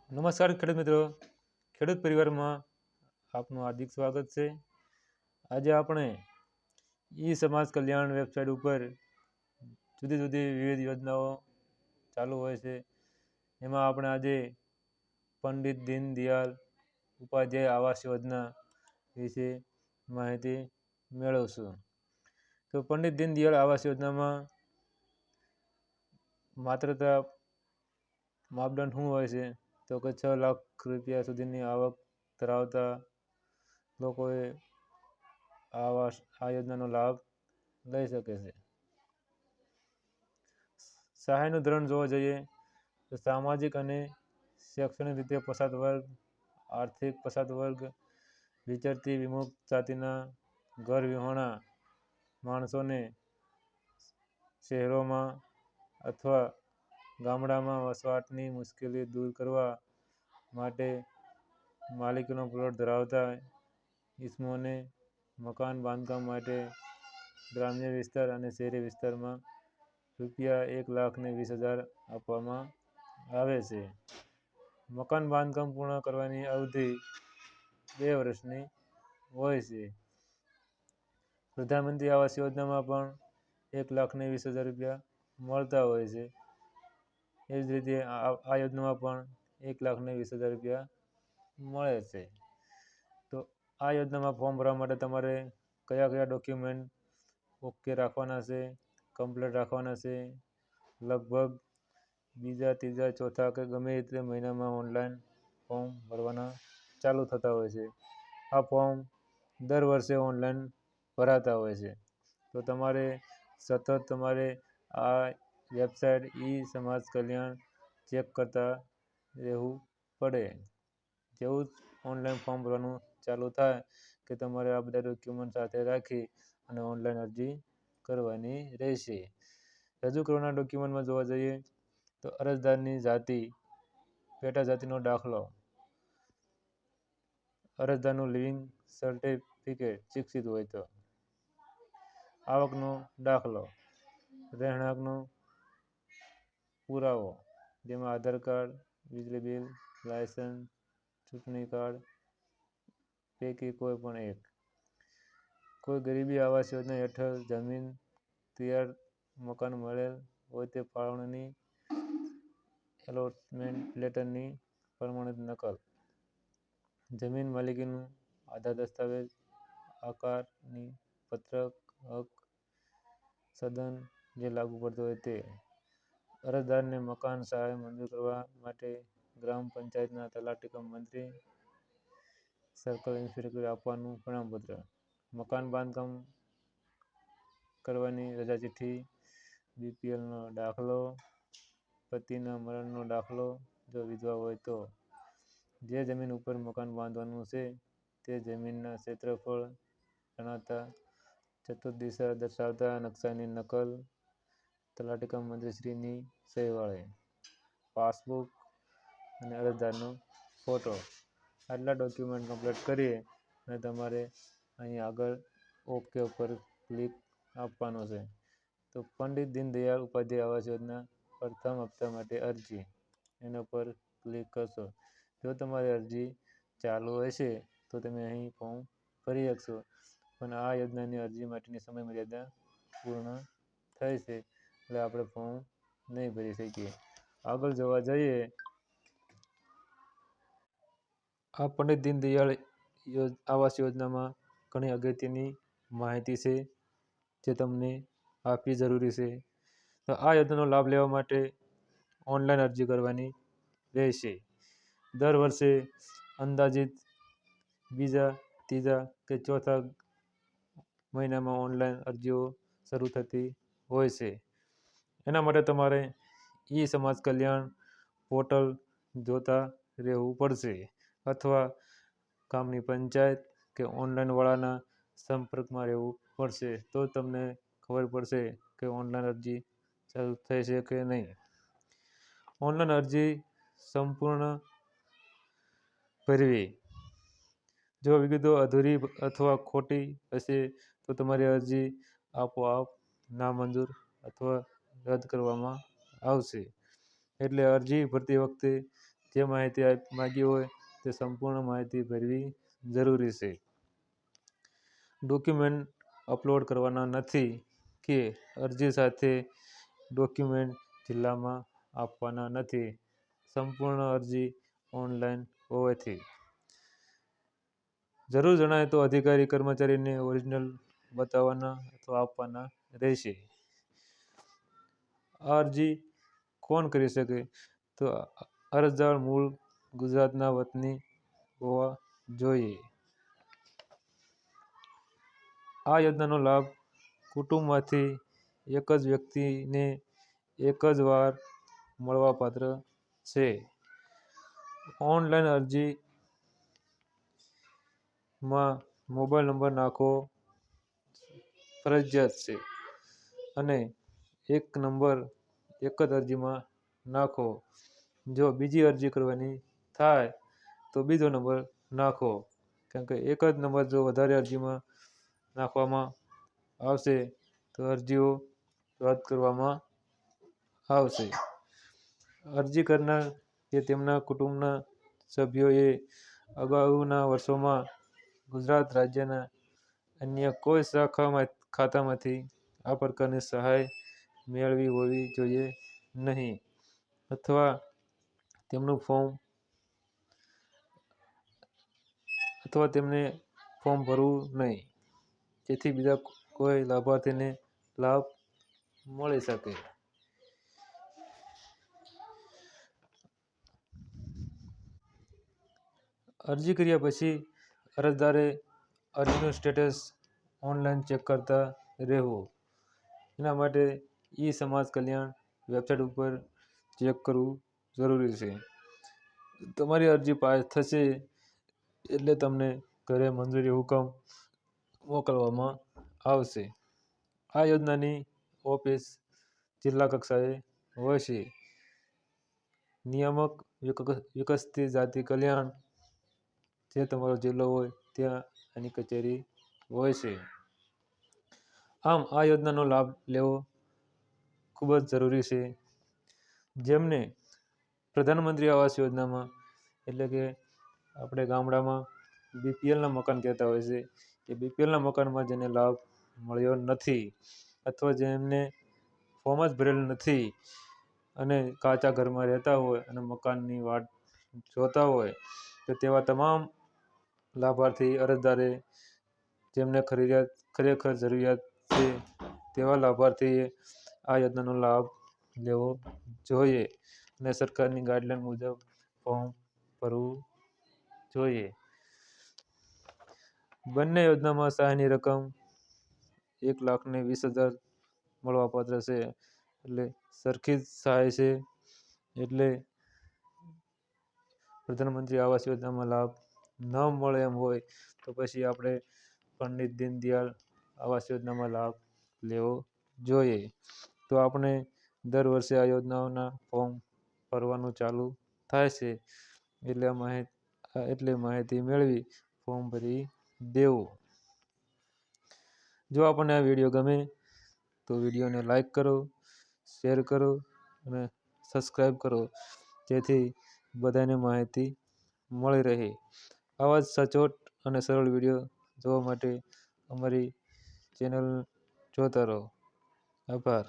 નમસ્કાર ખેડૂત મિત્રો, ખેડૂત પરિવારમાં આપનું હાર્દિક સ્વાગત છે. આજે આપણે ઈ સમાજ કલ્યાણ વેબસાઇટ ઉપર જુદી જુદી વિવિધ યોજનાઓ ચાલુ હોય છે. એમાં આપણે આજે પંડિત દીનદયાળ ઉપાધ્યાય આવાસ યોજના વિશે માહિતી મેળવશું. તો પંડિત દીનદયાળ આવાસ યોજનામાં માત્રતા માપદંડ શું હોય છે? તો કે 6 લાખ રૂપિયા સુધીની આવક ધરાવતા લોકોએ આ યોજનાનો લાભ લઈ શકે છે. સહાયનું ધોરણ જોવા જઈએ તો સામાજિક અને શૈક્ષણિક રીતે પછાત વર્ગ, આર્થિક પછાત વર્ગ, વિચરતી વિમુક્ત જાતિના ઘર વિહોણા માણસોને શહેરોમાં અથવા ગામડામાં વસવાટની મુશ્કેલી દૂર કરવા માટે માલિકીનો પ્લોટ ધરાવતા ઇસમોને મકાન બાંધકામ માટે ગ્રામ્ય વિસ્તાર અને શહેરી વિસ્તારમાં રૂપિયા 1,20,000 આપવામાં આવે છે. મકાન બાંધકામ પૂર્ણ કરવાની અવધિ 2 વર્ષની હોય છે. પ્રધાનમંત્રી આવાસ યોજનામાં પણ 1,20,000 રૂપિયા મળતા હોય છે. એ જ રીતે આ યોજનામાં પણ 1,20,000 રૂપિયા મળે છે. તો આ યોજનામાં ફોર્મ ભરવા માટે તમારે કયા કયા ડોક્યુમેન્ટ ઓકે રાખવાના છે, કમ્પ્લીટ રાખવાના છે? લગભગ બીજા, ત્રીજા, ચોથા કે ગમે તે મહિનામાં ઓનલાઈન ફોર્મ ભરવાના ચાલુ થતા હોય છે. આ ફોર્મ દર વર્ષે ઓનલાઈન ભરાતા હોય છે. તો તમારે સતત આ વેબસાઇટ ઈ સમાજ કલ્યાણ ચેક કરતા રહેવું પડે. જેવું જ ઓનલાઈન ફોર્મ ભરવાનું ચાલુ થાય કે તમારે આ બધા ડોક્યુમેન્ટ સાથે રાખી અને ઓનલાઈન અરજી કરવાની રહેશે. રજૂ કરવાના ડોક્યુમેન્ટમાં જોવા જઈએ તો અરજદારની જાતિ, પેટા જાતિનો દાખલો, અરજદારનું લિવિંગ સર્ટિફિકેટ શિક્ષિત હોય તો, આવકનો દાખલો, રહેણાંકનો પુરાવો જેમાં આધાર કાર્ડ, વીજળી બિલ, લાયસન્સ, ચૂંટણી કાર્ડ પૈકી કોઈ પણ એક. કોઈ ગરીબી આવાસ યોજના હેઠળ જમીન, તૈયાર મકાન મળેલ હોય તે ફાળવણીની એલોટમેન્ટ લેટરની પ્રમાણિત નકલ, જમીન માલિકીનું આધાર દસ્તાવેજ, આકારણી પત્રક, હક સદન જે લાગુ પડતું હોય તે. અરજદારને મકાન સહાય મંજૂર કરવા માટે ગ્રામ પંચાયતના તલાટી કમ મંત્રી, સર્કલ ઇન્સ્પેક્ટર આપવાનું પ્રમાણપત્ર, મકાન બાંધકામ કરવાની રજા ચિઠ્ઠી, બીપીએલનો દાખલો, પતિના મરણનો દાખલો જો વિધવા હોય તો, જે જમીન ઉપર મકાન બાંધવાનું છે તે જમીનના ક્ષેત્રફળ જણાવતા ચતુર્દિશા દર્શાવતા નકશાની નકલ તલાટી કમ મંત્રીશ્રીની સહી વડે, પાસબુક અને અરજદારનો ફોટો. આટલા ડોક્યુમેન્ટ કમ્પ્લીટ કરી અને તમારે અહીં આગળ ઓકે ઉપર ક્લિક આપવાનું છે. તો પંડિત દીનદયાળ ઉપાધ્યાય આવાસ યોજના પ્રથમ હપ્તા માટે અરજી એના પર ક્લિક કરશો. જો તમારી અરજી ચાલુ હશે તો તમે અહીં ફોર્મ ભરી શકશો. પણ આ યોજનાની અરજી માટેની સમય મર્યાદા પૂર્ણ થઈ છે એટલે આપણે ફોર્મ નહીં ભરી શકીએ. આગળ જોવા જઈએ, આ પંડિત દીનદયાળ આવાસ યોજનામાં ઘણી અગત્યની માહિતી છે જે તમને આપવી જરૂરી છે. તો આ યોજનાનો લાભ લેવા માટે ઓનલાઈન અરજી કરવાની રહેશે. દર વર્ષે અંદાજિત બીજા, ત્રીજા કે ચોથા મહિનામાં ઓનલાઈન અરજીઓ શરૂ થતી હોય છે. એના માટે તમારે ઈ સમાજ કલ્યાણ પોર્ટલ જોતા રહેવું પડશે અથવા ગામની પંચાયત કે ઓનલાઈન વાળાના સંપર્કમાં રહેવું પડશે. તો તમને ખબર પડશે કે ઓનલાઈન અરજી શરૂ થઈ છે કે નહીં. ઓનલાઈન અરજી સંપૂર્ણ ભરવી. જો વિગતો અધૂરી અથવા ખોટી હશે તો તમારી અરજી આપોઆપ નામંજૂર અથવા રદ કરવામાં આવશે. એટલે અરજી ભરતી વખતે જે માહિતી માગી હોય તે સંપૂર્ણ માહિતી ભરવી જરૂરી છે. ડોક્યુમેન્ટ અપલોડ કરવાના નથી કે અરજી સાથે ડોક્યુમેન્ટ જિલ્લામાં આપવાના નથી. સંપૂર્ણ અરજી ઓનલાઈન હોવાથી જરૂર જણાય તો અધિકારી કર્મચારીને ઓરિજિનલ બતાવવાના અથવા આપવાના રહેશે. આ અરજી કોણ કરી શકે? તો અરજદાર મૂળ ગુજરાતના વતની હોવા જોઈએ. આ યોજનાનો લાભ કુટુંબમાંથી એક જ વ્યક્તિને એક જ વાર મળવાપાત્ર છે. ઓનલાઈન અરજીમાં મોબાઈલ નંબર નાખવો ફરજિયાત છે અને એક નંબર એક જ અરજીમાં નાખો. જો બીજી અરજી કરવાની થાય તો બીજો નંબર નાખો. કારણ કે એક જ નંબર જો વધારે અરજીમાં નાખવામાં આવશે તો અરજીઓ રદ કરવામાં આવશે. અરજી કરનાર કે તેમના કુટુંબના સભ્યોએ અગાઉના વર્ષોમાં ગુજરાત રાજ્યના અન્ય કોઈ ખાતામાંથી આ પ્રકારની સહાય મેળવી હોવી જોઈએ નહીં અથવા તેમને ફોર્મ ભરવું નહીં, જેથી બીજા કોઈ લાભાર્થીને લાભ મળી શકે. અરજી કર્યા પછી અરજદારે અરજીનું સ્ટેટસ ઓનલાઈન ચેક કરતા રહેવું. એના માટે સમાજ કલ્યાણ વેબસાઇટ ઉપર ચેક કરવું જરૂરી છે. તમારી અરજી પાસ થશે એટલે તમને ઘરે મંજૂરી હુકમ મોકલવામાં આવશે. આ યોજનાની ઓફિસ જિલ્લા કક્ષાએ હોય છે. નિયામક વિકસતી જાતિ કલ્યાણ, જે તમારો જિલ્લો હોય ત્યાં એની કચેરી હોય છે. આમ આ યોજનાનો લાભ લેવો ખૂબ જ જરૂરી છે. જેમને પ્રધાનમંત્રી આવાસ યોજનામાં, એટલે કે આપણે ગામડામાં BPLના મકાન કહેતા હોય છે, કે BPLના મકાનમાં જેને લાભ મળ્યો નથી અથવા જેમને ફોર્મ જ ભરેલ નથી અને કાચા ઘરમાં રહેતા હોય અને મકાનની વાટ જોતા હોય, તો તેવા તમામ લાભાર્થી અરજદારે, જેમને ખરેખર જરૂરિયાત છે તેવા લાભાર્થીએ આ યોજનાનો લાભ લેવો જોઈએ અને સરકારની ગાઈડલાઈન મુજબ ફોર્મ ભરવું જોઈએ. બંને યોજનામાં સહાયની રકમ 1,20,000 મળવાપાત્ર છે. એટલે સરખી જ સહાય છે. એટલે પ્રધાનમંત્રી આવાસ યોજનામાં લાભ ન મળે એમ હોય તો પછી આપણે પંડિત દીનદયાળ આવાસ યોજનામાં લાભ લેવો જોઈએ. તો આપણે દર વર્ષે આ યોજનાઓના ફોર્મ ભરવાનું ચાલુ થાય છે. એટલે માહિતી મેળવી ફોર્મ ભરી દેવું. જો આપણને આ વિડીયો ગમે તો વિડીયોને લાઈક કરો, શેર કરો અને સબસ્ક્રાઈબ કરો, જેથી બધાને માહિતી મળી રહે. આવા જ સચોટ અને સરળ વિડીયો જોવા માટે અમારી ચેનલ જોતા રહો. આભાર.